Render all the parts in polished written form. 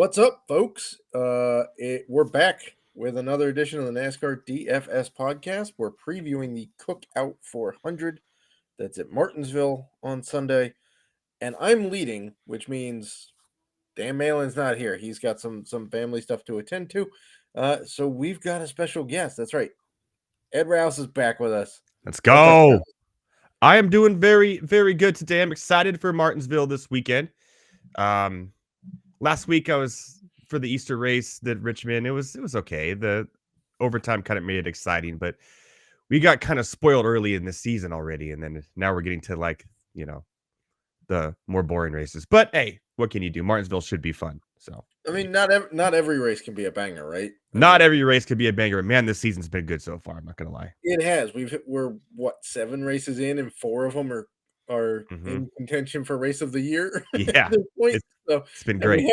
What's up, folks? We're back with another edition of the NASCAR DFS podcast. We're previewing the Cookout 400 that's at Martinsville on Sunday, and I'm leading, which means Dan Malin's not here. He's got some family stuff to attend to, so we've got a special guest. That's right, Ed Rouse is back with us. Let's go. I am doing very, very good today. I'm excited for Martinsville this weekend. Last week I was for the Easter race at Richmond. It was okay. The overtime kind of made it exciting, but we got kind of spoiled early in the season already, and then now we're getting to the more boring races. But hey, what can you do? Martinsville should be fun. So I mean, not every race can be a banger, right? Not every race could be a banger. Man, this season's been good so far. I'm not gonna lie. It has. We're 7 races in, and 4 of them are in contention for race of the year. Yeah, at this point. It's been great. We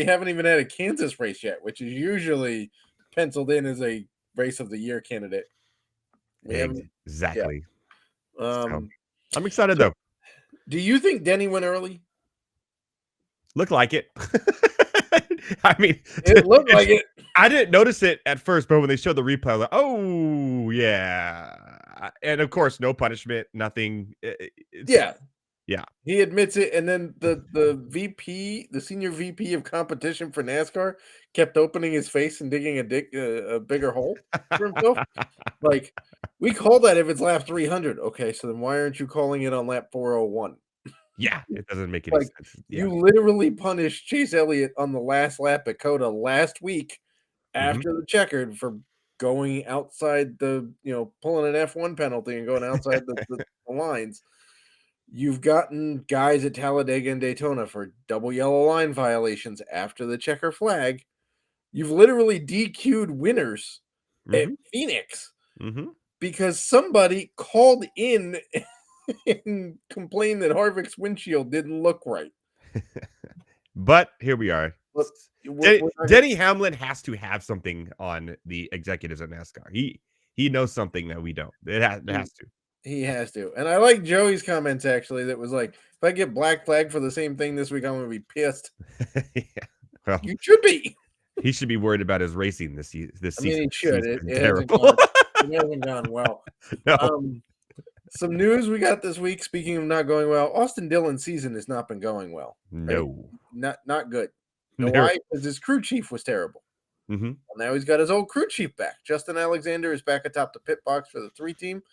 haven't even had a Kansas race yet, which is usually penciled in as a race of the year candidate. Exactly. So, I'm excited though. Do you think Denny went early? Looked like it. I mean, it looked like it. I didn't notice it at first, but when they showed the replay, I was like, oh, yeah. And of course, no punishment, nothing. Yeah. Yeah. He admits it. And then the senior VP of competition for NASCAR kept opening his face and digging a bigger hole for himself. Like, we call that if it's lap 300. Okay, so then why aren't you calling it on lap 401? Yeah, it doesn't make any sense. Yeah. You literally punished Chase Elliott on the last lap at Coda last week after the checkered for going outside pulling an F1 penalty and going outside the lines. You've gotten guys at Talladega and Daytona for double yellow line violations after the checker flag. You've literally DQ'd winners at Phoenix because somebody called in and complained that Harvick's windshield didn't look right. But here we are. Denny Hamlin has to have something on the executives at NASCAR. He knows something that we don't. It has to. He has to. And I like Joey's comments, actually, that was like, if I get black flag for the same thing this week, I'm going to be pissed. Yeah. Well, you should be. He should be worried about his racing this season. I mean, he should. It hasn't gone well. No. Some news we got this week, speaking of not going well, Austin Dillon's season has not been going well. No. Right? Not good. You know why? Because his crew chief was terrible. Well, now he's got his old crew chief back. Justin Alexander is back atop the pit box for the 3 team.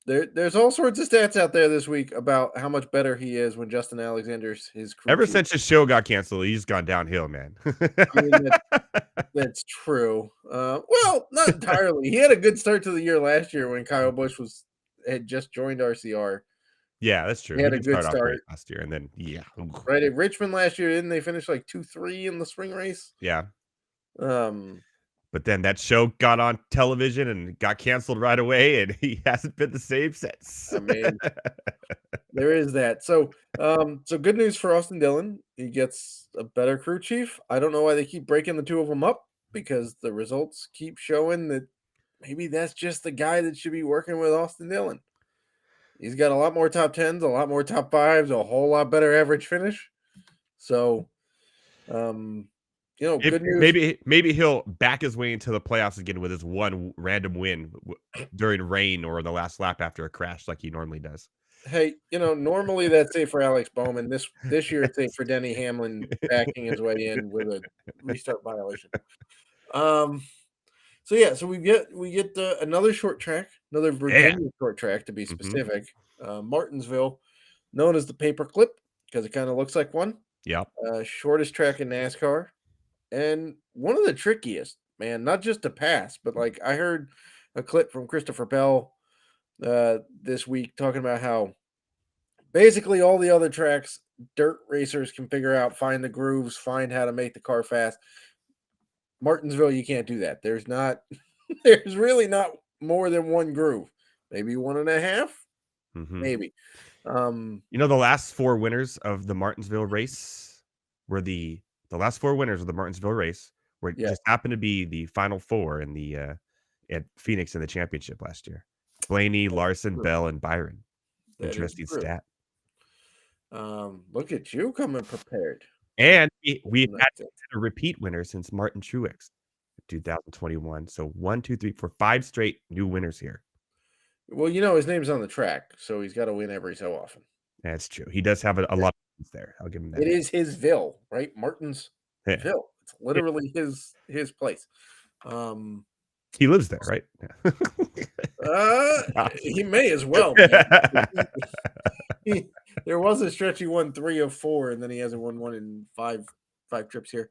There's all sorts of stats out there this week about how much better he is when Justin Alexander's his crew Ever chief. since his show got canceled, he's gone downhill, man. I mean, that's true. Well, not entirely. He had a good start to the year last year when Kyle Busch had just joined RCR. Yeah, that's true. He had a good start last year, and then right at Richmond last year, didn't they finish like 2-3 in the spring race? Yeah. But then that show got on television and got canceled right away, and he hasn't been the same since. I mean, there is that. So good news for Austin Dillon. He gets a better crew chief. I don't know why they keep breaking the 2 of them up, because the results keep showing that maybe that's just the guy that should be working with Austin Dillon. He's got a lot more top 10s, a lot more top 5s, a whole lot better average finish. So, good news. Maybe he'll back his way into the playoffs again with his one random win during rain or the last lap after a crash like he normally does. Hey, normally that's safe for Alex Bowman. This year it's safe for Denny Hamlin backing his way in with a restart violation. So we get another short track, another Virginia short track to be specific. Martinsville, known as the paperclip because it kind of looks like one. Yep. Shortest track in NASCAR, and one of the trickiest, man. Not just to pass, but like I heard a clip from Christopher Bell this week talking about how basically all the other tracks dirt racers can figure out, find the grooves, find how to make the car fast. Martinsville, you can't do that. There's really not more than one groove, maybe 1.5, maybe. The last 4 winners of the Martinsville race were the last 4 winners of the Martinsville race were just happened to be the final 4 in the at Phoenix in the championship last year. Blaney, Larson, Bell, and Byron. Interesting stat. Look at you coming prepared. And we Nice. had a repeat winner since Martin Truex, 2021. So 1, 2, 3, 4, 5 straight new winners here. Well, his name's on the track, so he's got to win every so often. That's true. He does have a lot of wins there. I'll give him that. It is his ville, right? Martinsville. It's literally his place. He lives there, right? He may as well. There was a stretch he won 3 of 4, and then he hasn't won one in five trips here.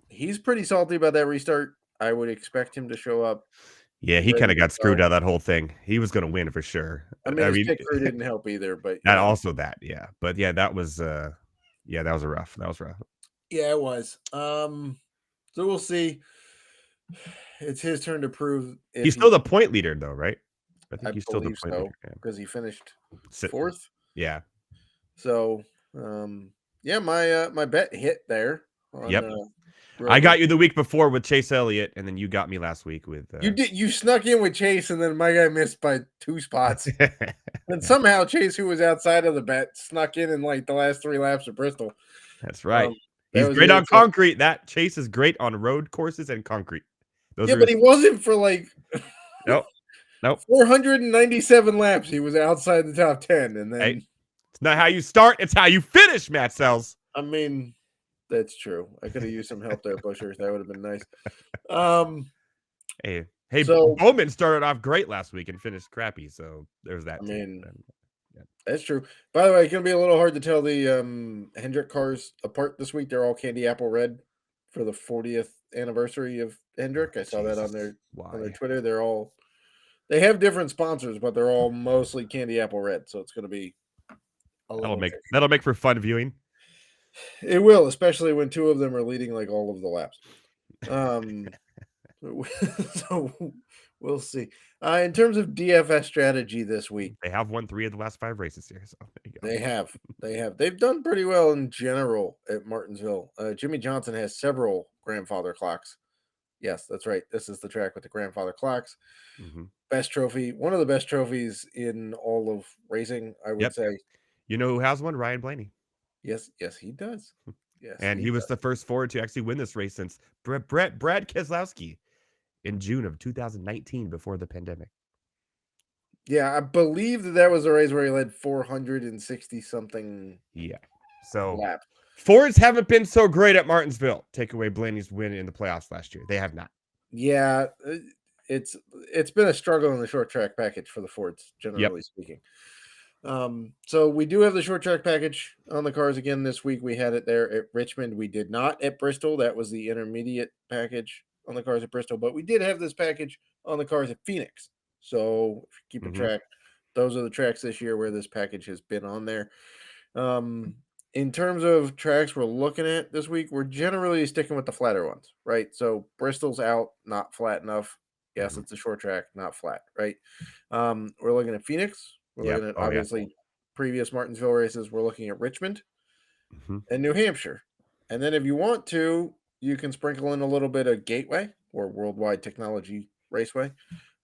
He's pretty salty about that restart. I would expect him to show up. Yeah, he kind of got screwed out of that whole thing. He was going to win for sure. I mean, his pit crew didn't help either, but that also yeah. But yeah, that was that was rough. That was rough. Yeah, it was. So we'll see. It's his turn to prove. He's still the point leader, though, right? I think he's still the point leader because he finished 4th. Yeah. So, my bet hit there. Yep. I got you the week before with Chase Elliott, and then you got me last week with. You snuck in with Chase, and then my guy missed by 2 spots. And somehow Chase, who was outside of the bet, snuck in like the last 3 laps of Bristol. That's right. He's great on concrete. That Chase is great on road courses and concrete. But he wasn't for like. Nope. 497 laps. He was outside the top 10, and then it's not how you start; it's how you finish, Matt Selz. I mean, that's true. I could have used some help there, Busher. That would have been nice. Hey, so, Bowman started off great last week and finished crappy. So there's that. That's true. By the way, it's gonna be a little hard to tell the Hendrick cars apart this week. They're all candy apple red for the 40th anniversary of Hendrick. I saw that on their Twitter. They have different sponsors, but they're all mostly candy apple red. So it's going to be that'll make for fun viewing. It will, especially when 2 of them are leading like all of the laps. So we'll see. In terms of DFS strategy this week, they have won 3 of the last 5 races here. So there you go. They have. They've done pretty well in general at Martinsville. Jimmy Johnson has several grandfather clocks. Yes, that's right. This is the track with the grandfather clocks. Mm-hmm. Best trophy, one of the best trophies in all of racing, I would say. You know who has one? Ryan Blaney. Yes, he does. Yes, and he was the first Ford to actually win this race since Brad Keselowski in June of 2019 before the pandemic. Yeah, I believe that was a race where he led 460 something. Yeah. So laps. Fords haven't been so great at Martinsville. Take away Blaney's win in the playoffs last year. They have not. Yeah, it's been a struggle in the short track package for the Fords, generally speaking. So we do have the short track package on the cars again this week. We had it there at Richmond. We did not at Bristol. That was the intermediate package on the cars at Bristol, but we did have this package on the cars at Phoenix. So if you keep a track, those are the tracks this year where this package has been on there. In terms of tracks we're looking at this week, we're generally sticking with the flatter ones, right? So Bristol's out, not flat enough. Yes, it's a short track, not flat, right? We're looking at Phoenix. We're looking at obviously previous Martinsville races. We're looking at Richmond and New Hampshire. And then if you want to, you can sprinkle in a little bit of Gateway or Worldwide Technology Raceway,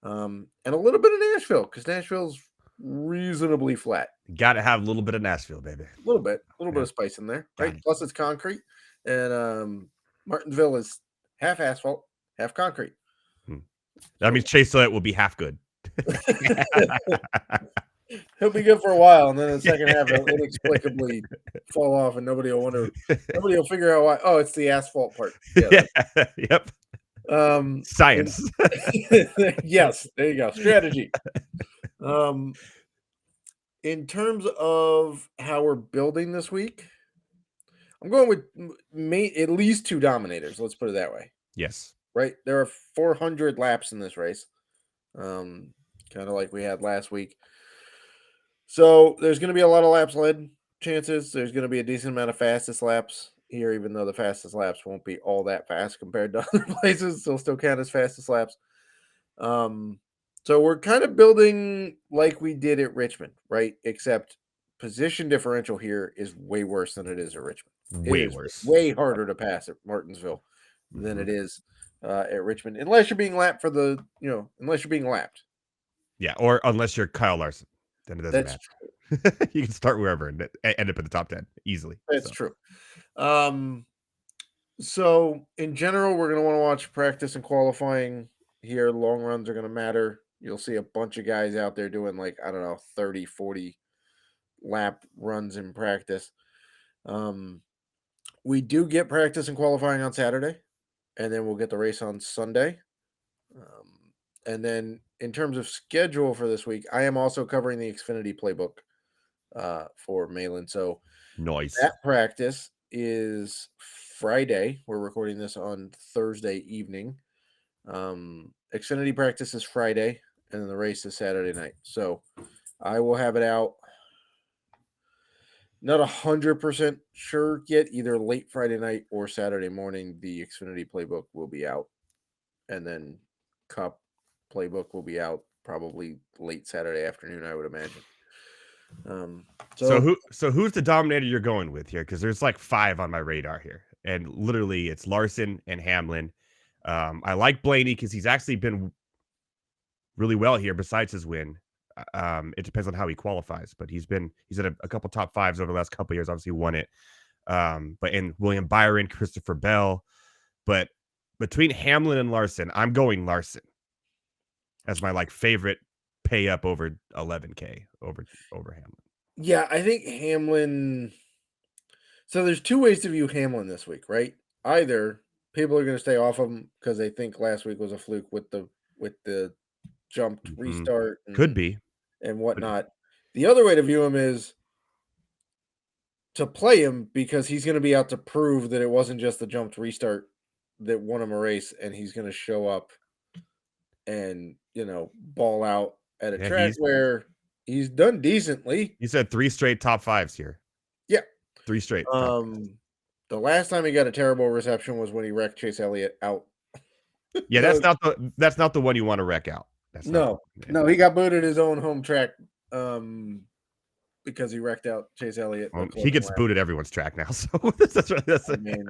and a little bit of Nashville, because Nashville's reasonably flat. Got to have a little bit of Nashville, baby. A little bit of spice in there, right? Plus it's concrete, and Martinsville is half asphalt, half concrete. That means Chase Elliott will be half good. He'll be good for a while, and then in the second half, he'll inexplicably fall off, and nobody will figure out why. Oh, it's the asphalt part. Yep. Science. Yes, there you go. Strategy. In terms of how we're building this week, I'm going with at least 2 dominators. Let's put it that way. Yes. Right. There are 400 laps in this race, kind of like we had last week. So there's going to be a lot of laps led chances. There's going to be a decent amount of fastest laps here, even though the fastest laps won't be all that fast compared to other places. They'll still count as fastest laps. So we're kind of building like we did at Richmond, right? Except position differential here is way worse than it is at Richmond. Way worse. Way harder to pass at Martinsville than it is at Richmond, unless you're being lapped unless you're being lapped. Yeah, or unless you're Kyle Larson. Then it doesn't matter. True. You can start wherever and end up in the top 10 easily. That's true. So in general, we're going to want to watch practice and qualifying here. Long runs are going to matter. You'll see a bunch of guys out there doing like, I don't know, 30, 40 lap runs in practice. We do get practice and qualifying on Saturday, and then we'll get the race on Sunday. And then in terms of schedule for this week, I am also covering the Xfinity playbook for Malin. So Nice. that practice is Friday. We're recording this on Thursday evening. Xfinity practice is Friday, and then the race is Saturday night. So I will have it out. Not 100% sure yet. Either late Friday night or Saturday morning, the Xfinity playbook will be out, and then Cup playbook will be out probably late Saturday afternoon, I would imagine. So who's the dominator you're going with here? Because there's like 5 on my radar here, and literally it's Larson and Hamlin. I like Blaney because he's actually been really well here. Besides his win, it depends on how he qualifies, but he's at a couple top 5s over the last couple of years. Obviously, won it. But in William Byron, Christopher Bell, but between Hamlin and Larson, I'm going Larson as my like favorite pay up over 11K over Hamlin. Yeah, I think Hamlin. So there's 2 ways to view Hamlin this week, right? Either people are going to stay off of him because they think last week was a fluke with the jumped restart Could be and whatnot. The other way to view him is to play him because he's going to be out to prove that it wasn't just the jumped restart that won him a race, and he's going to show up and ball out at a track where he's done decently. He said 3 straight top 5s here. Yeah, 3 straight. The last time he got a terrible reception was when he wrecked Chase Elliott out. Yeah, that's not the one you want to wreck out. No, he got booted his own home track because he wrecked out Chase Elliott. Well, he gets booted everyone's track now. So I mean,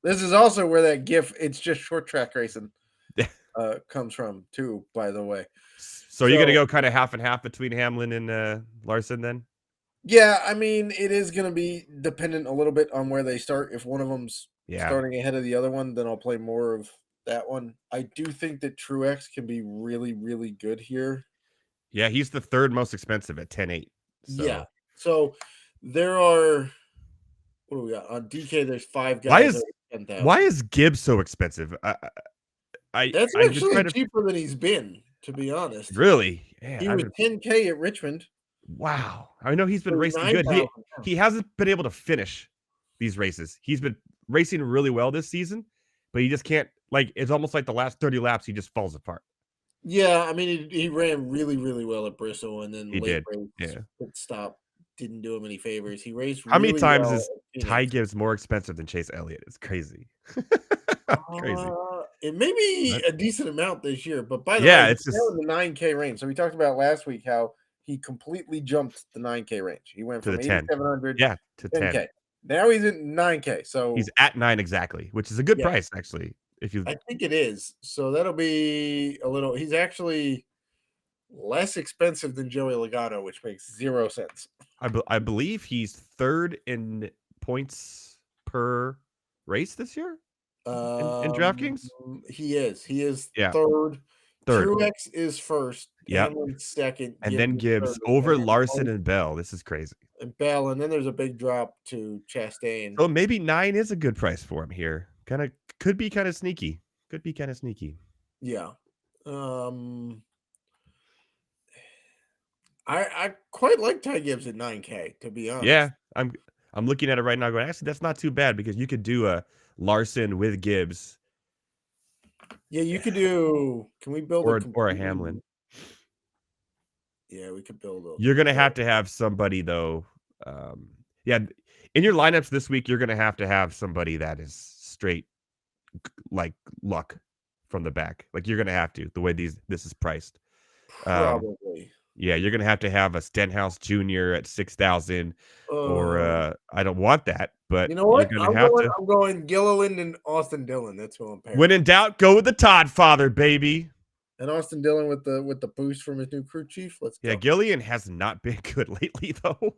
this is also where that GIF, it's just short track racing, comes from too, by the way. So you're going to go kind of half and half between Hamlin and Larson then? Yeah, I mean, it is going to be dependent a little bit on where they start. If one of them's starting ahead of the other one, then I'll play more of that one. I do think that Truex can be really, really good here. Yeah, he's the 3rd most expensive at 10.8. So. Yeah. So there are, what do we got? On DK, there's 5 guys. Why is Gibbs so expensive? That's actually cheaper than he's been, to be honest. Really? Yeah, he was 10K at Richmond. Wow. I know he's been racing good. He hasn't been able to finish these races. He's been racing really well this season, but he just can't, it's almost like the last 30 laps, he just falls apart. Yeah, I mean, he ran really, really well at Bristol, and then pit stop didn't do him any favors. He raced How many times is Ty Gibbs more expensive than Chase Elliott? It's crazy. Crazy. It may be a decent amount this year, but by the way, it's still in the 9K range. So we talked about last week how he completely jumped the 9K range. He went from 8,700 to 10K. Now he's at 9K. So he's at 9 exactly, which is a good price actually. I think it is. So that'll be a little. He's actually less expensive than Joey Logano, which makes 0 sense. I believe he's 3rd in points per race this year in DraftKings. He is 3rd. Truex is 1st. Yeah, second, and then Gibbs over Larson and Bell. This is crazy. And Bell, and then there's a big drop to Chastain. So maybe 9 is a good price for him here. Could be kind of sneaky. Yeah. I quite like Ty Gibbs at 9K, to be honest. Yeah, I'm looking at it right now going, actually, that's not too bad because you could do a Larson with Gibbs. Yeah, you could do. Can we build or a Hamlin? Yeah, we could build a. You're gonna have to have somebody though. In your lineups this week, you're gonna have to have somebody that is straight like luck from the back. Like you're gonna have to the way this is priced. Probably. Yeah, you're gonna have to have a Stenhouse Jr. at 6,000, or I don't want that, but you know what? I'm going Gilliland and Austin Dillon. That's who I'm pairing. When in doubt, go with the Todd father, baby. And Austin Dillon with the boost from his new crew chief. Let's Yeah, go. Gillian has not been good lately, though.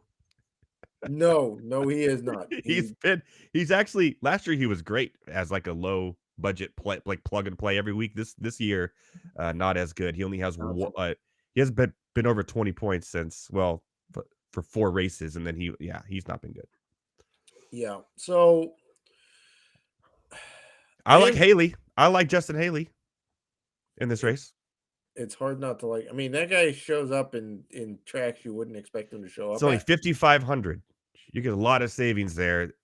No, he is not. He's actually last year he was great as like a low budget play, like plug and play every week. This year, not as good. He only has he has been over 20 points since for 4 races, and then he's not been good. Yeah. So I like Haley. I like Justin Haley in this race. It's hard not to like. I mean, that guy shows up in tracks you wouldn't expect him to show up. It's only at. 5,500. You get a lot of savings there,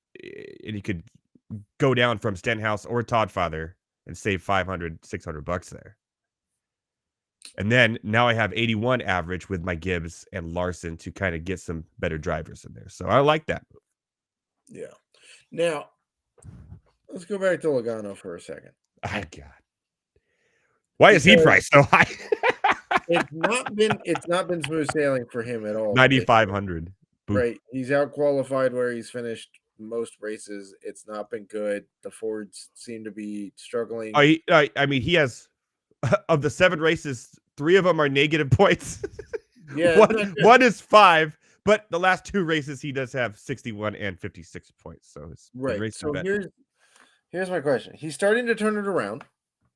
and you could go down from Stenhouse or Toddfather and save 500, $600 there. And then now I have 81 average with my Gibbs and Larson to kind of get some better drivers in there. So I like that move. Yeah. Now, let's go back to Logano for a second. Oh, God. Why is he priced so high? It's not been smooth sailing for him at all. 9,500. Right. He's out qualified where he's finished most races. It's not been good. The Fords seem to be struggling. I mean, he has of the 7 races, 3 of them are negative points. Yeah, one is 5, but the last 2 races he does have 61 and 56 points. So it's right. So here's my question. He's starting to turn it around.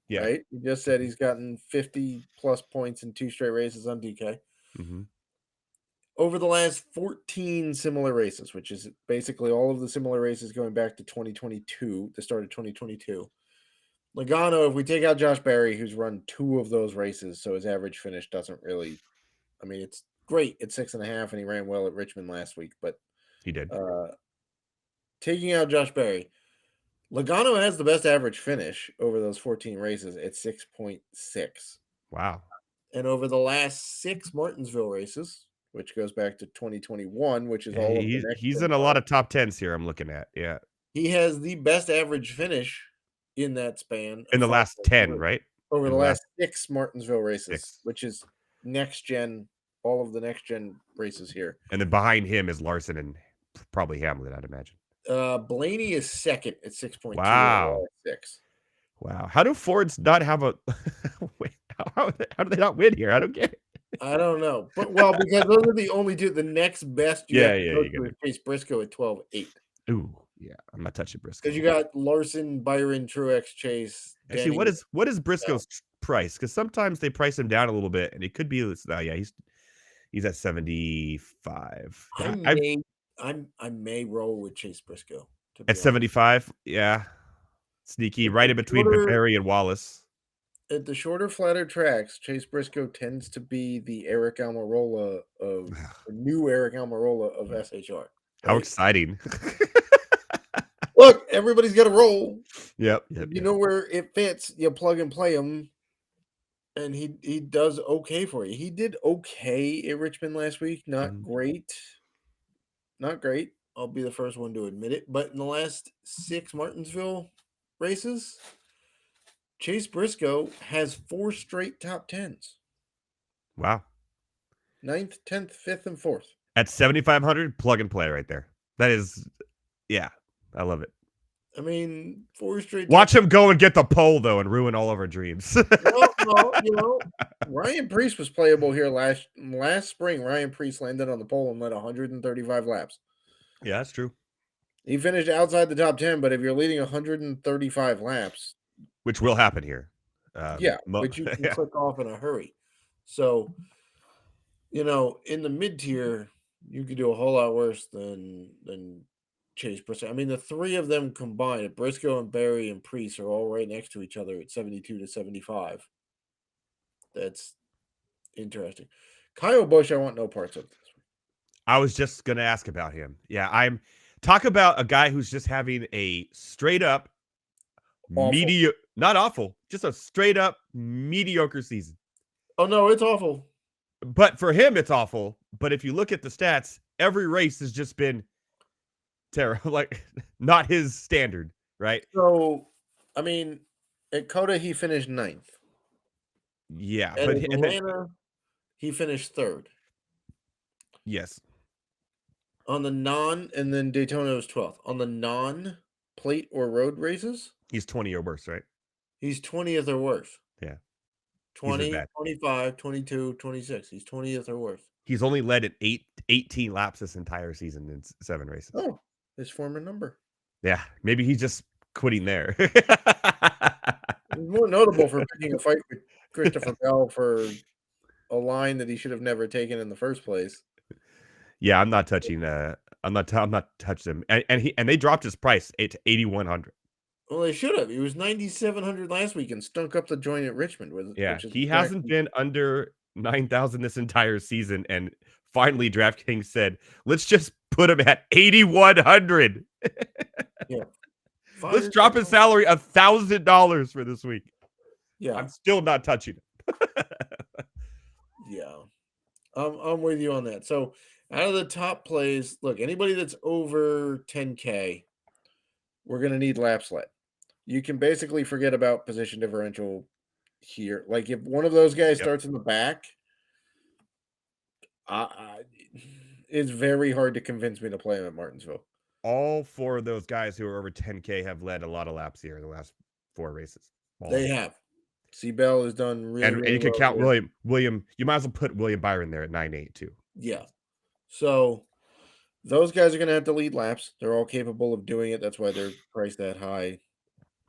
Yeah. Right. He just said he's gotten 50 plus points in 2 straight races on DK. Mm-hmm. Over the last 14 similar races, which is basically all of the similar races going back to 2022, the start of 2022. Logano, if we take out Josh Berry, who's run 2 of those races, so his average finish doesn't really, I mean, it's great at 6.5, and he ran well at Richmond last week, but he did. Taking out Josh Berry, Logano has the best average finish over those 14 races at 6.6. Wow. And over the last 6 Martinsville races, which goes back to 2021, which is all of the next. He's in a lot of top 10s here I'm looking at. Yeah. He has the best average finish in that span. In the last 10, right? Over the last 6 Martinsville races, which is next gen, all of the next gen races here. And then behind him is Larson and probably Hamlin, I'd imagine. Blaney is second at 6.2. Wow. 6. Wow. How do Fords not have a wait, how do they not win here? I don't get it. I don't know. But because those are the only 2. The next best you have to go to is Chase Briscoe at 12.8. Ooh, yeah. I'm not touching Briscoe. Because you got Larson, Byron, Truex, Chase. Actually, what is Briscoe's price? Because sometimes they price him down a little bit, and it could be he's at 75. I may roll with Chase Briscoe at 75. Yeah, sneaky, right in between Barry and Wallace. At the shorter, flatter tracks, Chase Briscoe tends to be the Eric Almirola of new Eric Almirola of SHR. Right? How exciting! Look, everybody's got a roll. Yep. You know where it fits. You plug and play him, and he does okay for you. He did okay at Richmond last week. Not great. Not great. I'll be the first one to admit it. But in the last 6 Martinsville races, Chase Briscoe has 4 straight top 10s. Wow. 9th, 10th, 5th, and 4th. At 7,500, plug and play right there. That is, yeah, I love it. I mean, 4 straight. Watch him go and get the pole, though, and ruin all of our dreams. Well, Ryan Preece was playable here last spring. Ryan Preece landed on the pole and led 135 laps. Yeah, that's true. He finished outside the top 10, but if you're leading 135 laps, which will happen here. Which you can click off in a hurry. So, in the mid-tier, you could do a whole lot worse than Chase Briscoe. I mean, the 3 of them combined, Briscoe and Berry and Preece, are all right next to each other at 72 to 75. That's interesting. Kyle Busch, I want no parts of this. I was just going to ask about him. Yeah, talk about a guy who's just having a straight up not awful, just a straight up mediocre season. Oh no, it's awful. But for him, it's awful. But if you look at the stats, every race has just been terrible, like not his standard, right? So, I mean, at COTA, he finished 9th. Yeah, but in Atlanta, he finished 3rd. Yes. On the and then Daytona was 12th. On the non-plate or road races, he's 20 or worse, right? He's 20th or worse. Yeah. He's a 20, vet. 25, 22, 26. He's 20th or worse. He's only led at 18 laps this entire season in 7 races. Oh, his former number. Yeah, maybe he's just quitting there. He's more notable for picking a fight with Christopher Bell for a line that he should have never taken in the first place. Yeah, I'm not touching. I'm not touching him. And they dropped his price to 8,100. Well, they should have. He was 9,700 last week and stunk up the joint at Richmond, Yeah, which is he hasn't exactly been under 9,000 this entire season, and finally DraftKings said, "Let's just put him at 8,100. yeah. Let's drop his salary $1,000 for this week." Yeah, I'm still not touching it. yeah. I'm with you on that. So out of the top plays, look, anybody that's over 10K, we're gonna need laps led. You can basically forget about position differential here. Like if one of those guys Yep. starts in the back, it's very hard to convince me to play him at Martinsville. All 4 of those guys who are over 10K have led a lot of laps here in the last 4 races. They have. Bell has done really, And really you could well count here. William. You might as well put William Byron there at 9.8 too. Yeah. So those guys are going to have to lead laps. They're all capable of doing it. That's why they're priced that high.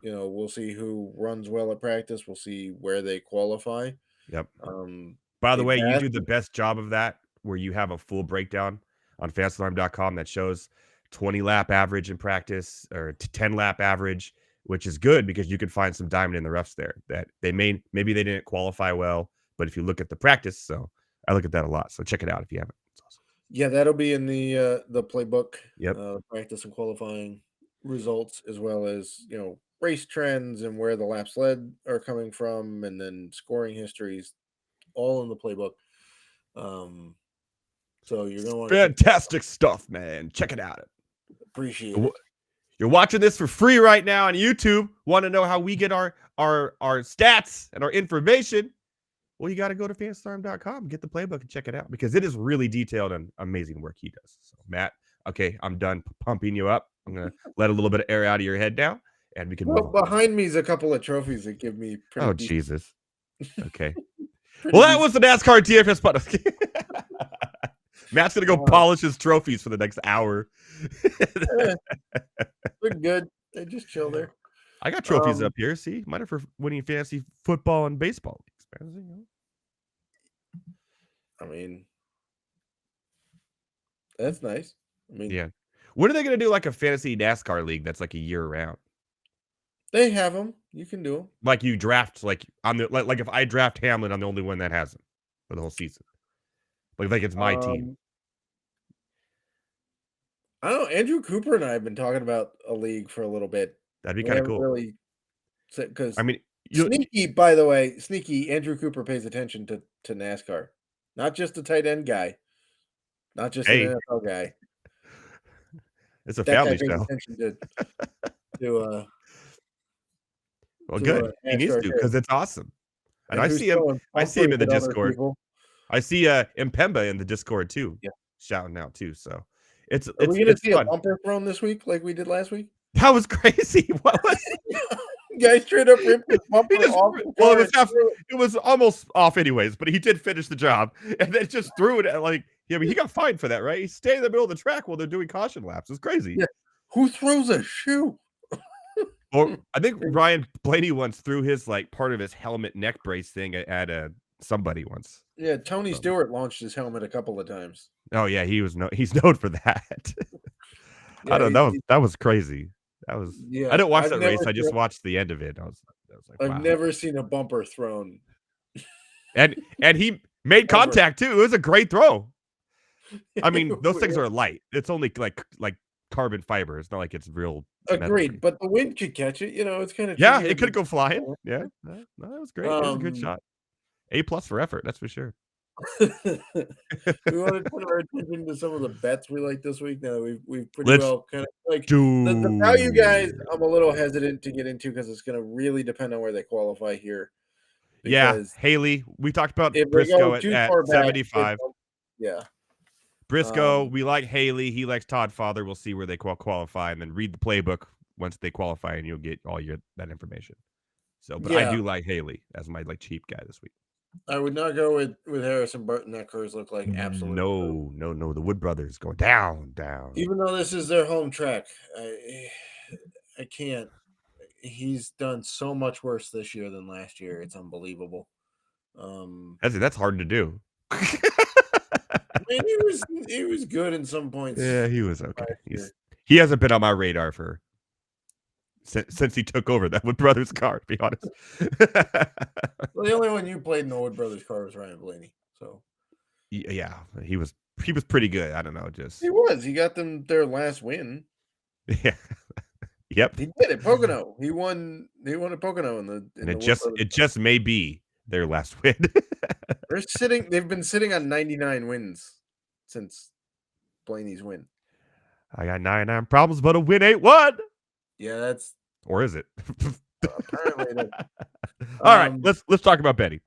We'll see who runs well at practice. We'll see where they qualify. Yep. Um, By the a way, you vast do the best job of that where you have a full breakdown on fastalarm.com that shows 20 lap average in practice or 10 lap average, which is good because you can find some diamond in the roughs there that maybe they didn't qualify well, but if you look at the practice, so I look at that a lot. So check it out if you haven't. It's awesome. Yeah, that'll be in the playbook. Yep. Practice and qualifying results, as well as race trends and where the laps led are coming from, and then scoring histories, all in the playbook. So you're gonna want to Fantastic stuff, man. Check it out. appreciate it. You're watching this for free right now on YouTube. Want to know how we get our stats and our information? Well, you got to go to fanstarm.com, get the playbook, and check it out because it is really detailed and amazing work he does. So, Matt, okay, I'm done pumping you up. I'm gonna let a little bit of air out of your head now, and we can. Well, behind me is a couple of trophies that give me. Oh Jesus. Okay. Well, that was the NASCAR DFS button. Matt's gonna go polish his trophies for the next hour. They're good. They just chill there. I got trophies up here. See, mine are for winning fantasy football and baseball leagues. I mean, that's nice. I mean, yeah. When are they going to do like a fantasy NASCAR league that's like a year round? They have them. You can do them. Like you draft, like I'm the like if I draft Hamlin, I'm the only one that has him for the whole season. Like it's my team. I don't know. Andrew Cooper and I have been talking about a league for a little bit. That'd be kind of cool. Really, because I mean, sneaky. By the way, sneaky. Andrew Cooper pays attention to NASCAR, not just a tight end guy, not just an NFL guy. It's a family show. Well, good. He needs to because it's awesome. And I see him. I see him in the Discord. I see Mpemba in the Discord too. Yeah, shouting out too. So it's. Are we gonna see fun. A bumper thrown this week like we did last week? That was crazy. What was? Guy straight up ripped his bumper off. Well, it was almost off anyways, but he did finish the job and then just threw it at like. Yeah, I mean, he got fined for that, right? He stayed in the middle of the track while they're doing caution laps. It's crazy. Yeah. Who throws a shoe? Or I think Ryan Blaney once threw his like part of his helmet neck brace thing at somebody once. Yeah, Tony Stewart launched his helmet a couple of times. Oh yeah, he's known for that. Yeah, I don't know. That was crazy. That was. Yeah, I didn't watch that race. I just watched the end of it. I was like, I've never seen a bumper thrown. And he made contact too. It was a great throw. I mean, those things are light. It's only like carbon fiber. It's not like it's real. Agreed, but the wind could catch it. It's kind of it could go flying. Yeah, no, that was great. It was a good shot. A+ for effort, that's for sure. We want to turn our attention to some of the bets we like this week. Now we've pretty well kind of like the value guys. I'm a little hesitant to get into because it's going to really depend on where they qualify here. Yeah, Haley. We talked about Briscoe at 75. Yeah. Briscoe, we like Haley. He likes Todd Father. We'll see where they qualify, and then read the playbook once they qualify, and you'll get all that information. So, but I Yeah, do like Haley as my like cheap guy this week. I would not go with Harrison Burton. That cars look like absolute poop. No. The Wood brothers going down, down. Even though this is their home track, I can't. He's done so much worse this year than last year. It's unbelievable. That's hard to do. Man, he was good in some points. Yeah, he was okay. Last year. He hasn't been on my radar for since he took over that Wood brothers car. To be honest. Well, the only one you played in the Wood brothers car was Ryan Blaney. So yeah, he was pretty good. I don't know, just he was. He got them their last win. yeah. Yep. He did it. Pocono. He won at Pocono And it just may be their last win. They've been sitting on 99 wins since Blaney's win. I got 99 problems, but a win ain't one. Yeah, that's Or is it? apparently it is. All right, let's talk about betting.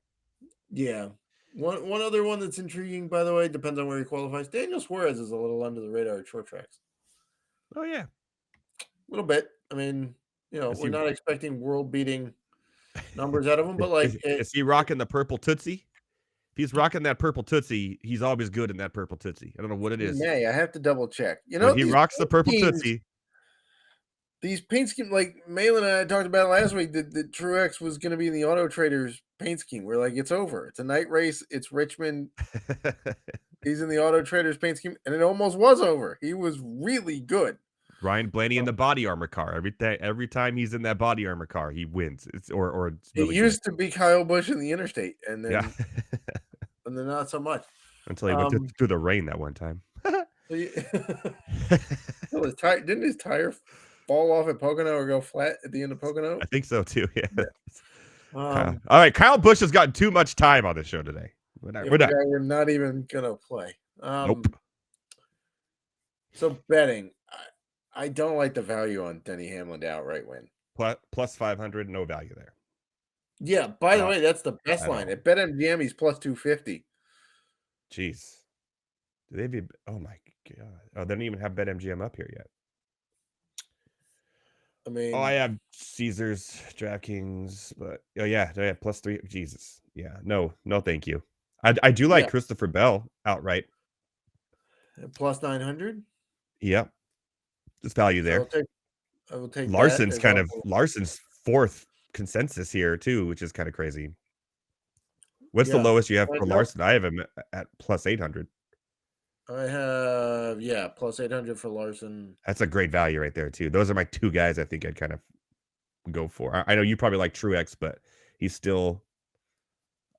Yeah. One other one that's intriguing, by the way, depends on where he qualifies. Daniel Suarez is a little under the radar at short tracks. Oh yeah. A little bit. I mean, we're not expecting world-beating numbers out of him, but like, is he rocking the purple Tootsie? If he's rocking that purple Tootsie, he's always good in that purple Tootsie. I don't know what it is. I have to double check. When he rocks the purple Tootsie. These paint scheme, like Malin and I talked about last week, that Truex was going to be in the Auto Traders paint scheme. We're like, it's over. It's a night race. It's Richmond. He's in the Auto Traders paint scheme, and it almost was over. He was really good. Ryan Blaney in the body armor car. Every time he's in that body armor car, he wins. It's really it used to be Kyle Busch in the Interstate, and then and then not so much until he went through the rain that one time. Didn't his tire fall off at Pocono or go flat at the end of Pocono? I think so too. Yeah. All right, Kyle Busch has gotten too much time on the show today. We're not even gonna play. Nope. So betting, I don't like the value on Denny Hamlin to outright win. Plus 500, no value there. Yeah. By the way, that's the best line at BetMGM. He's plus 250. Jeez. Do they be? Oh my god! Oh, they don't even have BetMGM up here yet. I mean, I have Caesars, DraftKings, but they have plus 3. Jesus, yeah, no, thank you. I do like Christopher Bell outright. Plus 900. Yep, there's value there. I will take Larson's Larson's fourth consensus here too, which is kind of crazy. What's the lowest you have for Larson? I have him at plus 800. I have plus 800 for Larson. That's a great value right there too. Those are my two guys I think I'd kind of go for. I know you probably like Truex, but he's still.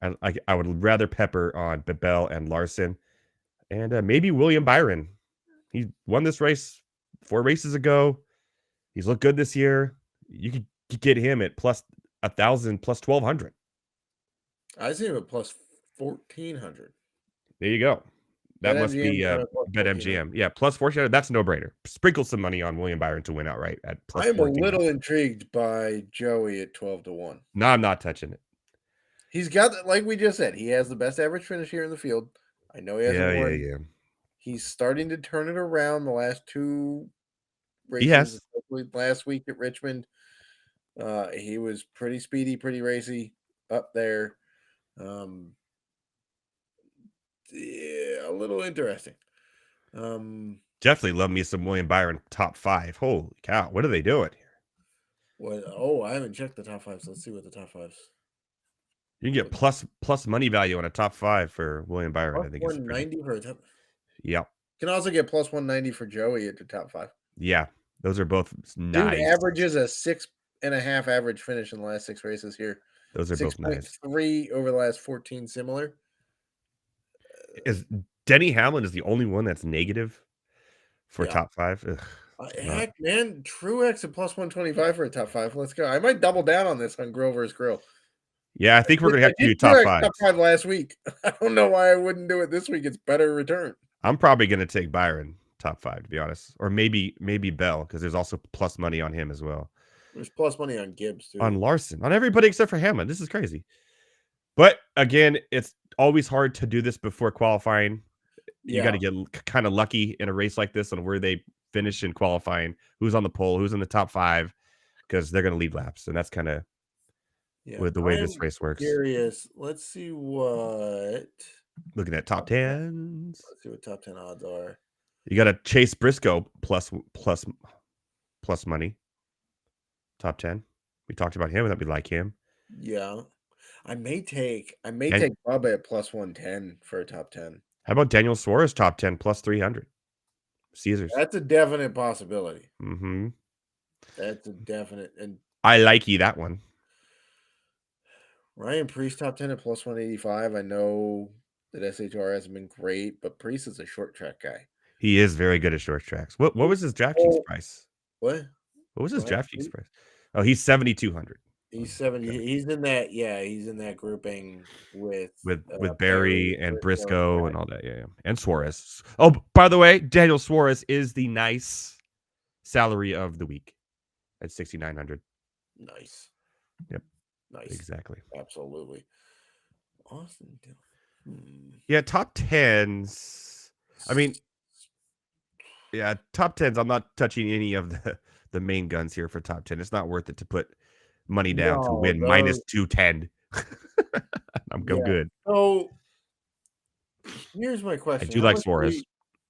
I would rather pepper on Bell and Larson, and maybe William Byron. He won this race 4 races ago. He's looked good this year. You could get him at plus 1,000, plus 1,200. I see him at plus 1,400. There you go. That must be BetMGM. Yeah, plus 400. That's a no-brainer. Sprinkle some money on William Byron to win outright at plus 14. I'm a little intrigued by Joey at 12-1. No, I'm not touching it. He's got, like we just said, he has the best average finish here in the field. I know he hasn't won. Yeah. He's starting to turn it around the last 2 races. He has. Last week at Richmond, he was pretty speedy, pretty racy up there. A little interesting. Definitely love me some William Byron top 5. Holy cow, what are they doing here? What? Oh, I haven't checked the top 5. So let's see what the top 5s. You can get plus money value on a top 5 for William Byron. Plus I think 190 for a top. Yep. You can also get plus 190 for Joey at the top 5. Yeah, those are both nice. Dude averages a 6.5 average finish in the last 6 races here. Those are both nice. 6.3 over the last 14 similar. Is Denny Hamlin is the only one that's negative for top 5? Heck, man, Truex at plus 125 for a top 5. Let's go. I might double down on this on Grover's Grill. Yeah, I think we're gonna have to do top 5. Top 5 last week. I don't know why I wouldn't do it this week. It's better return. I'm probably gonna take Byron top 5 to be honest, or maybe Bell because there's also plus money on him as well. There's plus money on Gibbs too. On Larson, on everybody except for Hamlin. This is crazy. But again, it's always hard to do this before qualifying. You got to get kind of lucky in a race like this on where they finish in qualifying, who's on the pole, who's in the top 5, because they're going to lead laps, and that's kind of Yeah, with the way this I'm race works. curious. Let's see what Looking at top tens. let's see what top 10 odds are. You got a Chase Briscoe plus money. Top 10. We talked about him that we like him. Yeah. I may take And Bubba at plus 110 for a top 10. how about Daniel Suarez top 10 plus 300? Caesars. That's a definite possibility. Mm-hmm. That's a definite. And I like that one. Ryan Priest top 10 at plus 185. I know that SHR hasn't been great, but Priest is a short track guy. He is very good at short tracks. What was his DraftKings price? What? What was his DraftKings price? Oh, he's 7,200. He's 70. Okay. He's in that. Yeah, he's in that grouping with Barry and Briscoe and all that. Yeah, and Suarez. Oh, by the way, Daniel Suarez is the nice salary of the week at 6,900. Nice. Yep. Nice. Exactly. Absolutely. Austin Dillon. Yeah, top tens. I mean, yeah, top tens. I'm not touching any of the main guns here for top 10. It's not worth it to put money down to win minus 210. I'm good. So here's my question. I do like Suarez.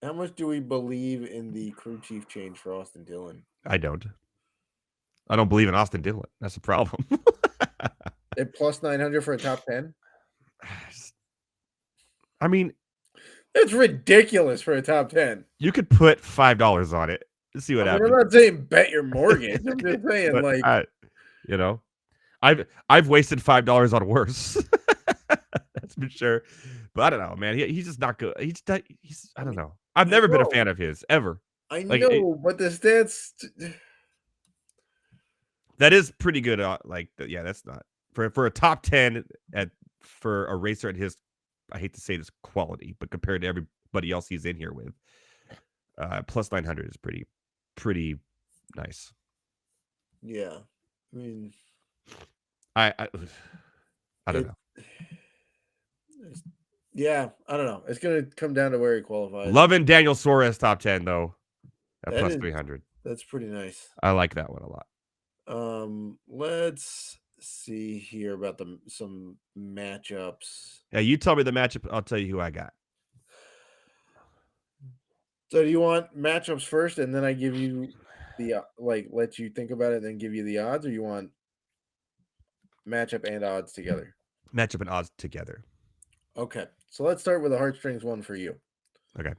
How much do we believe in the crew chief change for Austin Dillon? I don't believe in Austin Dillon. That's the problem. At plus 900 for a top 10? I mean, it's ridiculous for a top 10. You could put $5 on it. See what happens. I'm not saying bet your mortgage. I'm just saying, but, I've wasted $5 on worse. That's for sure. But I don't know, man. He's just not good. I don't know. I've never been a fan of his ever. I know, but the stats. That is pretty good. That's not for a top 10 for a racer at his. I hate to say this quality, but compared to everybody else he's in here with, plus 900 is pretty nice. Yeah, I mean, I don't know. Yeah, I don't know. It's gonna come down to where he qualifies. Loving Daniel Suarez top 10 though, at plus 300. That's pretty nice. I like that one a lot. Let's see here about some matchups. Yeah, you tell me the matchup. I'll tell you who I got. So, do you want matchups first, and then I give you the let you think about it, and then give you the odds, or you want matchup and odds together? Matchup and odds together. Okay, so let's start with a heartstrings one for you. Okay.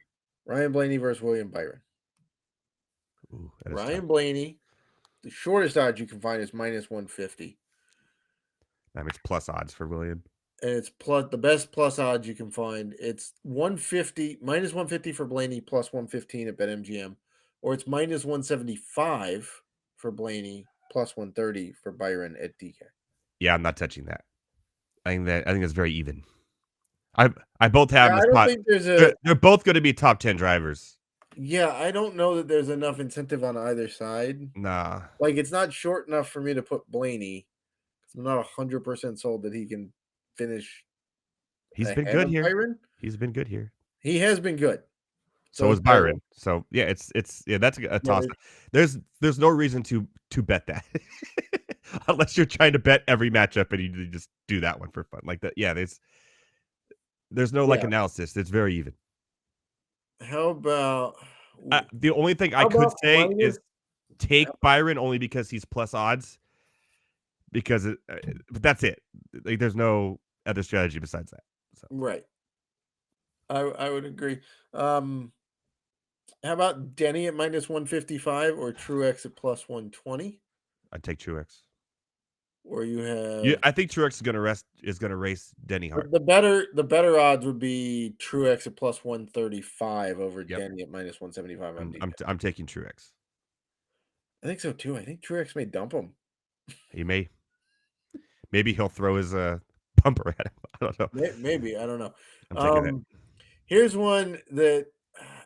Ryan Blaney versus William Byron. Ooh, Ryan Blaney, the shortest odds you can find is minus 150. That means plus odds for William. And it's the best plus odds you can find. It's 150, minus 150 for Blaney, plus 115 at BetMGM. Or it's minus 175 for Blaney, plus 130 for Byron at DK. Yeah, I'm not touching that. I think that's very even. I both have. I don't think they're both going to be top 10 drivers. Yeah, I don't know that there's enough incentive on either side. Nah, it's not short enough for me to put Blaney. I'm not 100% sold that he can finish. He's been good here. Byron. He's been good here. He has been good. So is Byron. So yeah, it's that's a toss. There's no reason to bet that unless you're trying to bet every matchup and you just do that one for fun like that. Yeah, there's no analysis. It's very even. How about the only thing I could say is take Byron only because he's plus odds. Because but that's it. There's no other strategy besides that. So. Right. I would agree. How about Denny at minus 155 or Truex at plus 120? I'd take Truex. Or you have. Yeah, I think Truex is gonna race Denny hard. The better odds would be Truex at plus 135 over Denny at minus 175. I'm taking Truex. I think so too. I think Truex may dump him. He may. Maybe he'll throw his bumper at him. I don't know. Maybe. I don't know. I'm taking that. Here's one that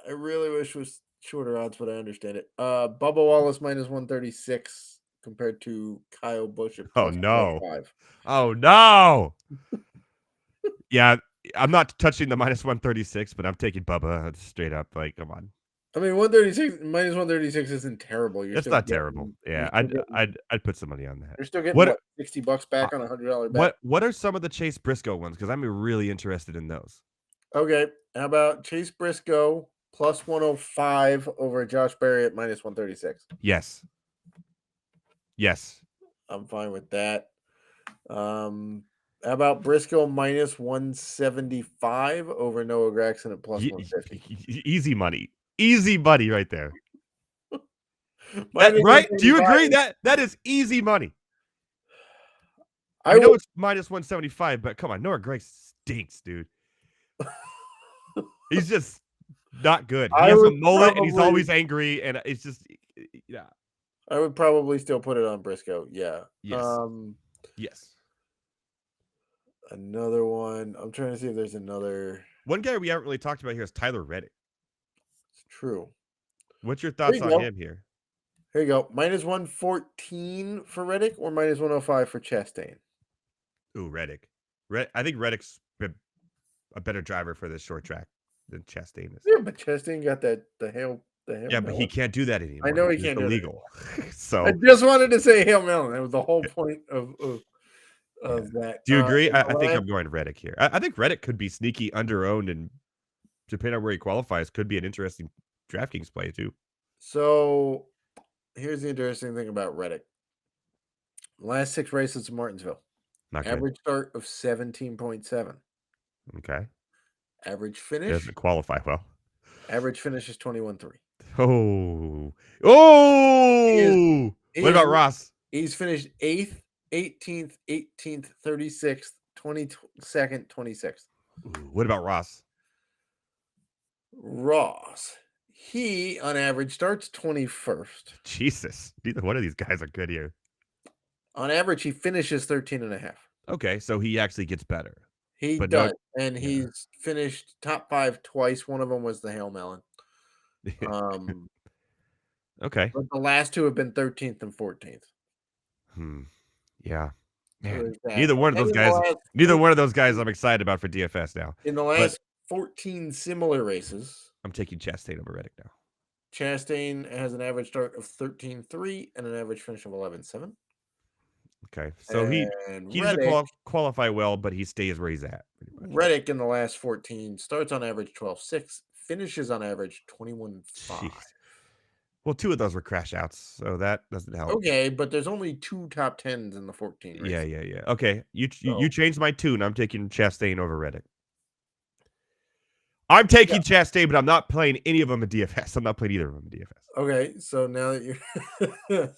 I really wish was shorter odds, but I understand it. Bubba Wallace minus 136 compared to Kyle Busch at plus 105. Oh, no. Yeah, I'm not touching the minus 136, but I'm taking Bubba straight up. Come on. I mean, 136 minus 136 isn't terrible. It's not terrible. Yeah, I'd put some money on that. You're still getting What what, $60 back on a $100 bet? what are some of the Chase Briscoe ones? Because I'm really interested in those. Okay. How about Chase Briscoe plus 105 over Josh Berry at minus 136? Yes. Yes. I'm fine with that. How about Briscoe minus 175 over Noah Gragson at plus 150? Easy money. Easy money right there. Minus Right? Do you 175 agree? is- That is easy money. I I know will. it's minus 175, but come on, Noah Gray stinks, dude. He's just not good. He I has a would mullet and he's probably. always angry, and it's just yeah. I would probably still put it on Briscoe. Yeah. Yes. Yes. Another one. I'm trying to see if there's another. One guy we haven't really talked about here is Tyler Reddick. It's true. What's your There thoughts you on go. him here? Here you go. Minus 114 for Reddick or minus 105 for Chastain? Ooh, Reddick. I think Reddick's a better driver for this short track than Chastain is. Yeah, but Chastain got the hail. Yeah, but he can't do that anymore. I know he It's can't do it illegal. I So, just wanted to say Hail Melon. That was the whole point of yeah. that. Do you agree? And I the think last- I'm going Reddick here. I think Reddick could be sneaky under-owned, and depending on where he qualifies, could be an interesting DraftKings play too. So here's the interesting thing about Reddick. Last 6 races in Martinsville. Not good. Average start of 17.7. Okay. Average He finish. doesn't qualify well. Average finish is 21.3. Oh. Oh! What about Ross? He's finished 8th, 18th, 18th, 36th, 22nd, 26th. Ooh, what about Ross? Ross. He, on average, starts 21st. Jesus. Neither one of these guys are good here. On average, he finishes 13.5. Okay, so he actually gets better. He But does. no, And yeah. he's finished top 5 twice. One of them was the Hail Melon. Okay. But the last 2 have been 13th and 14th. Yeah. So Man, there's that. neither one of And those in the guys. last Neither one of those guys I'm excited about for DFS now. In the But last 14 similar races, I'm taking Chastain over Reddick now. Chastain has an average start of 13.3 and an average finish of 11.7. Okay, so he And doesn't Reddick, qualify well, but he stays where he's at. Pretty much. Reddick in the last 14 starts on average 12.6, finishes on average 21.5. Jeez. Well, 2 of those were crash outs, so that doesn't help. Okay, but there's only 2 top 10s in the 14 races. Yeah. Okay, you changed my tune. I'm taking Chastain over Reddick. I'm taking Chastain, but I'm not playing any of them in DFS. I'm not playing either of them in DFS. Okay, so now that you're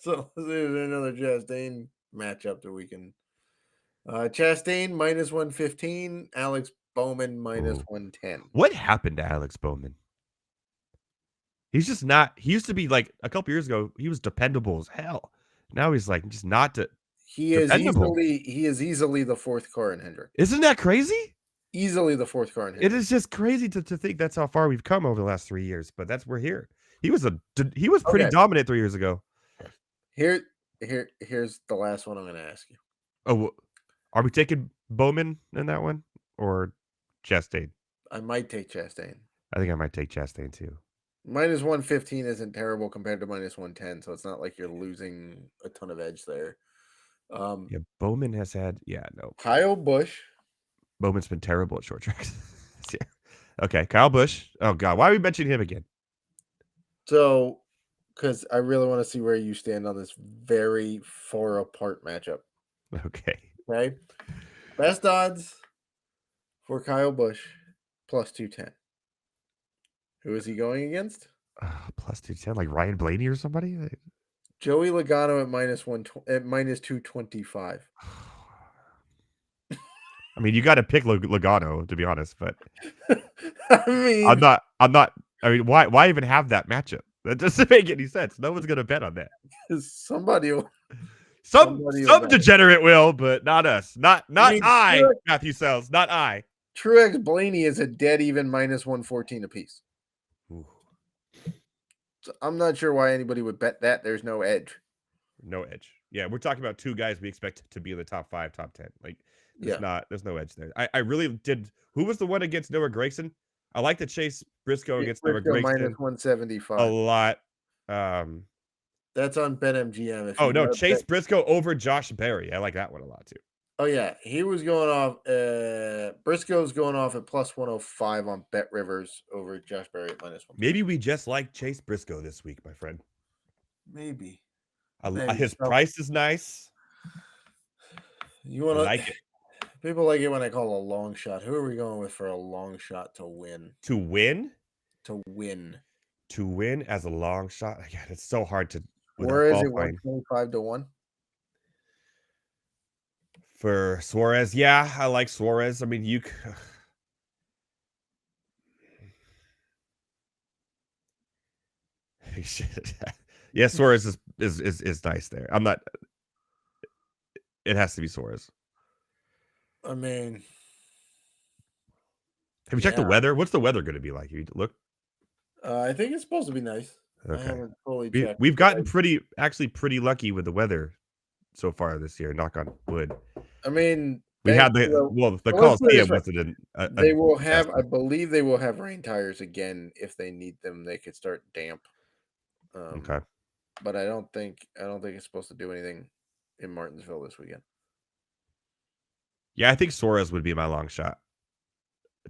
so there's another Chastain matchup that we can Chastain minus 115, Alex Bowman minus 110. What happened to Alex Bowman? He's just not. He used to be like a couple years ago. He was dependable as hell. Now he's like just not. He is dependable. easily the 4th car in Hendrick. Isn't that crazy? Easily the 4th car in Hendrick. It is just crazy to think that's how far we've come over the last 3 years. But we're here. He was pretty dominant 3 years ago. Here's the last one I'm going to ask you. Oh, are we taking Bowman in that one or Chastain? I might take Chastain. I think I might take Chastain too. Minus 115 isn't terrible compared to minus 110, so it's not like you're losing a ton of edge there. Yeah, Bowman has had no. Kyle Busch. Bowman's been terrible at short tracks. Yeah. Okay, Kyle Busch. Oh God, why are we mentioning him again? So, because I really want to see where you stand on this very far apart matchup. Okay. Best odds for Kyle Busch plus 210. Who is he going against? Plus 210, like Ryan Blaney or somebody? Joey Logano at minus 225. I mean, you got to pick Logano, to be honest, but I mean, I'm not. I mean, why even have that matchup? That doesn't make any sense. No one's gonna bet on that. Somebody will. Some degenerate will, but not us. Not I, Matthew Selz. Not I. Truex Blaney is a dead even minus 114 apiece. Ooh. So I'm not sure why anybody would bet that. There's no edge. No edge. Yeah, we're talking about 2 guys we expect to be in the top 5, top 10. Like, there's no edge there. I really did. Who was the one against Noah Gragson? I like the Chase Briscoe against Noah Briscoe minus Gragson a 175. lot. That's on BetMGM. If Oh you no, got Chase Briscoe over Josh Berry. I like that one a lot too. oh yeah, he was going off. Briscoe's going off at plus 105 on Bet Rivers over Josh Berry at minus 1. Maybe we just like Chase Briscoe this week, my friend. Maybe. His So price is nice. you I want like to? it. People like it when I call a long shot. Who are we going with for a long shot to win? To win? To win. To win as a long shot. God, it's so hard to without Where is it? qualifying. 125 to 1. For Suarez, yeah, I like Suarez. I mean, yeah, Suarez is nice there. I'm not. It has to be Suarez. I mean, have you checked the weather? What's the weather going to be like? You look. I think it's supposed to be nice. Okay. I haven't fully checked. We've gotten pretty lucky with the weather so far this year. Knock on wood. I mean, we had the Coliseum wasn't they will have. I believe they will have rain tires again if they need them. They could start damp. Okay. But I don't think it's supposed to do anything in Martinsville this weekend. Yeah, I think Suarez would be my long shot.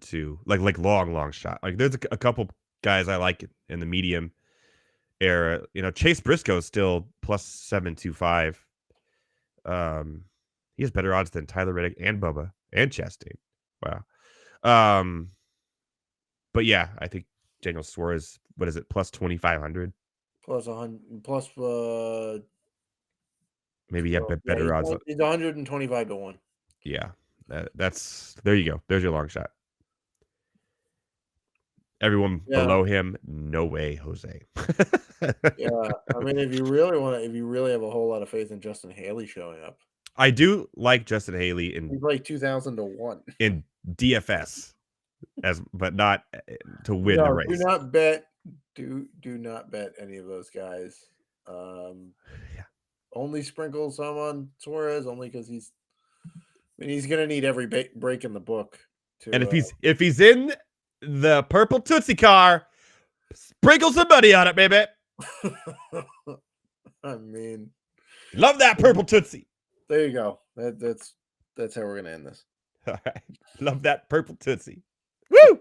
Too like long shot. Like there's a couple guys I like in the medium era. You know, Chase Briscoe is still plus 725. He has better odds than Tyler Reddick and Bubba and Chastain. Wow. But yeah, I think Daniel Suarez. What is it? Plus 2,500. Plus 100. Plus maybe you have better odds. It's 125 to 1. Yeah, that's there. You go. There's your long shot. Everyone below him, no way, Jose. Yeah, I mean, if you really have a whole lot of faith in Justin Haley showing up, I do like Justin Haley he's like 2,000 to 1 in DFS, but not to win the race. Do not bet. Do not bet any of those guys. Yeah. Only sprinkle some on Suarez, only because he's going to need every break in the book. And if he's in the purple Tootsie car, sprinkle some money on it, baby. I mean, love that purple Tootsie. There you go. That's how we're gonna end this. All right, love that purple Tootsie. Woo!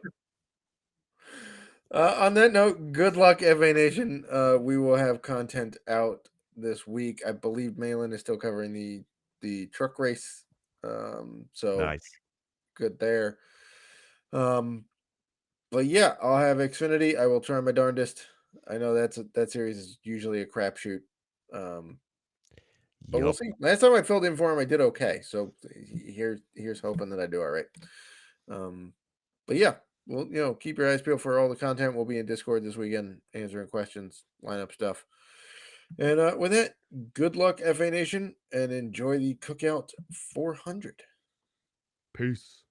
On that note, good luck, FA Nation. We will have content out this week. I believe Malin is still covering the truck race. So nice, good there. But yeah, I'll have Xfinity. I will try my darndest. I know that series is usually a crapshoot. But we'll see. Last time I filled in for him, I did okay. So here's hoping that I do all right. But yeah, well, keep your eyes peeled for all the content. We'll be in Discord this weekend, answering questions, lineup stuff. And with that, good luck, FA Nation, and enjoy the Cookout 400. Peace.